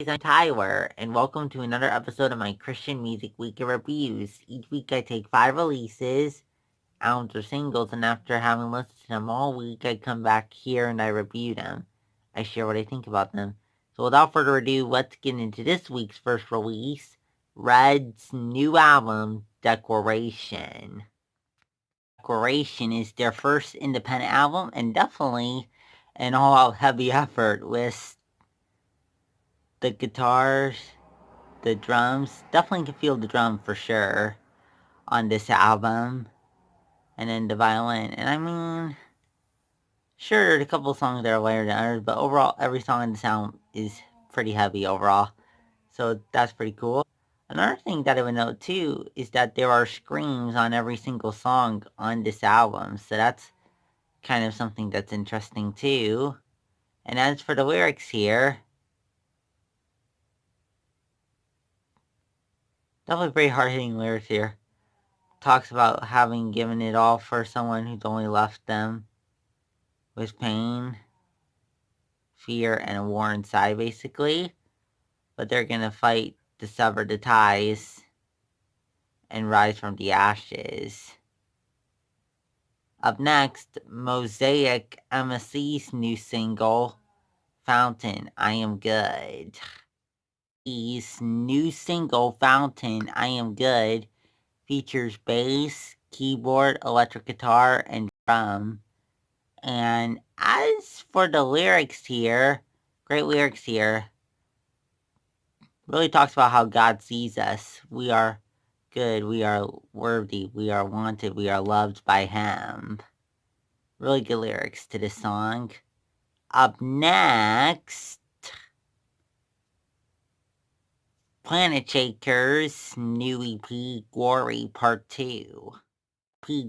I'm Tyler, and welcome to another episode of my Christian Music Week of Reviews. Each week I take 5 releases, albums or singles, and after having listened to them all week, I come back here and I review them. I share what I think about them. So without further ado, let's get into this week's first release, Red's new album, Declaration. Declaration is their first independent album, and definitely an all-out heavy effort with the guitars, the drums. Definitely can feel the drum for sure on this album. And then the violin. And I mean, sure, there's a couple songs that are lighter than others, but overall, every song in the album is pretty heavy overall. So that's pretty cool. Another thing that I would note too is that there are screams on every single song on this album. So that's kind of something that's interesting too. And as for the lyrics here, definitely pretty hard hitting lyrics here. Talks about having given it all for someone who's only left them with pain, fear, and a war inside, basically. But they're gonna fight to sever the ties and rise from the ashes. Up next, Mosaic MSC's new single, Fountain, I Am Good. His new single, Fountain, I Am Good, features bass, keyboard, electric guitar, and drum. And as for the lyrics here, great lyrics here, really talks about how God sees us. We are good, we are worthy, we are wanted, we are loved by Him. Really good lyrics to this song. Up next, Planetshakers' new EP, Glory Part 2.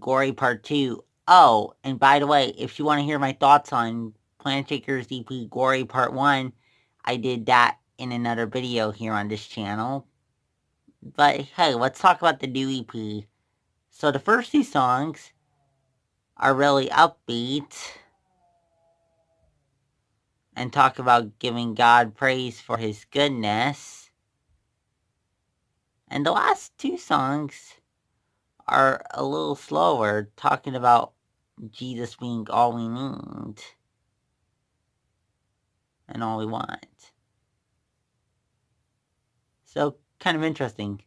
Glory Part 2. Oh, and by the way, if you want to hear my thoughts on Planetshakers EP Glory Part 1, I did that in another video here on this channel. But hey, let's talk about the new EP. So the first two songs are really upbeat and talk about giving God praise for His goodness. And the last two songs are a little slower, talking about Jesus being all we need and all we want. So kind of interesting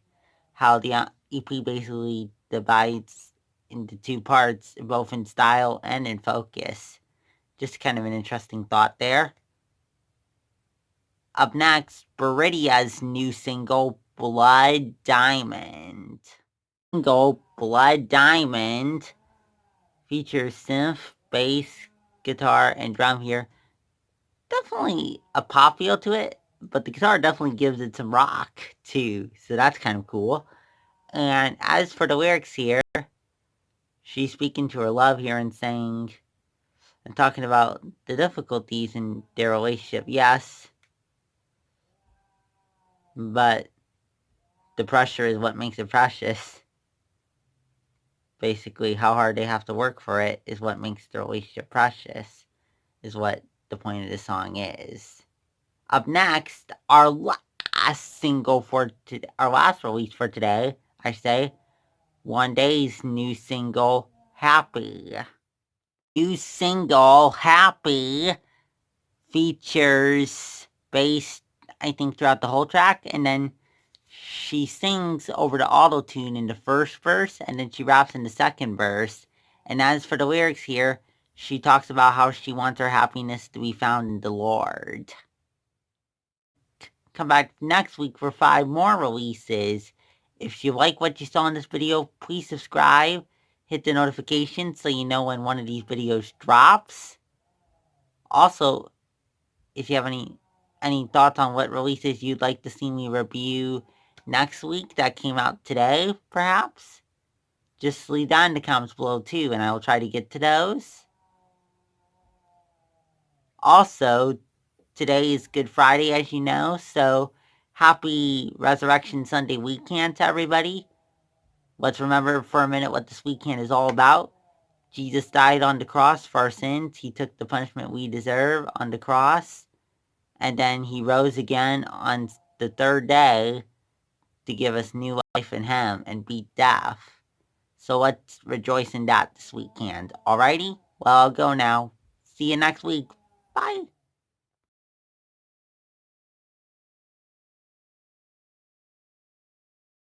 how the EP basically divides into two parts, both in style and in focus. Just kind of an interesting thought there. Up next, Viridia's new single, Blood Diamond. Single, Blood Diamond, features synth, bass, guitar, and drum here. Definitely a pop feel to it, but the guitar definitely gives it some rock too, so that's kind of cool. And as for the lyrics here, she's speaking to her love here and saying, and talking about the difficulties in their relationship, yes, but the pressure is what makes it precious. Basically, how hard they have to work for it is what makes the relationship precious, is what the point of the song is. Up next, our last single for our last release for today, I say, One Day's new single, Happy. New single, Happy, features bass, I think, throughout the whole track, and then she sings over the auto-tune in the first verse, and then she raps in the second verse. And as for the lyrics here, she talks about how she wants her happiness to be found in the Lord. Come back next week for 5 more releases. If you like what you saw in this video, please subscribe, hit the notification so you know when one of these videos drops. Also, if you have any thoughts on what releases you'd like to see me review next week that came out today, perhaps, just leave that in the comments below too, and I will try to get to those. Also, today is Good Friday, as you know, so happy Resurrection Sunday weekend to everybody. Let's remember for a minute what this weekend is all about. Jesus died on the cross for our sins. He took the punishment we deserve on the cross. and then he rose again on the third day to give us new life in him and beat death. So let's rejoice in that this weekend. Alrighty? Well, I'll go now. See you next week. Bye.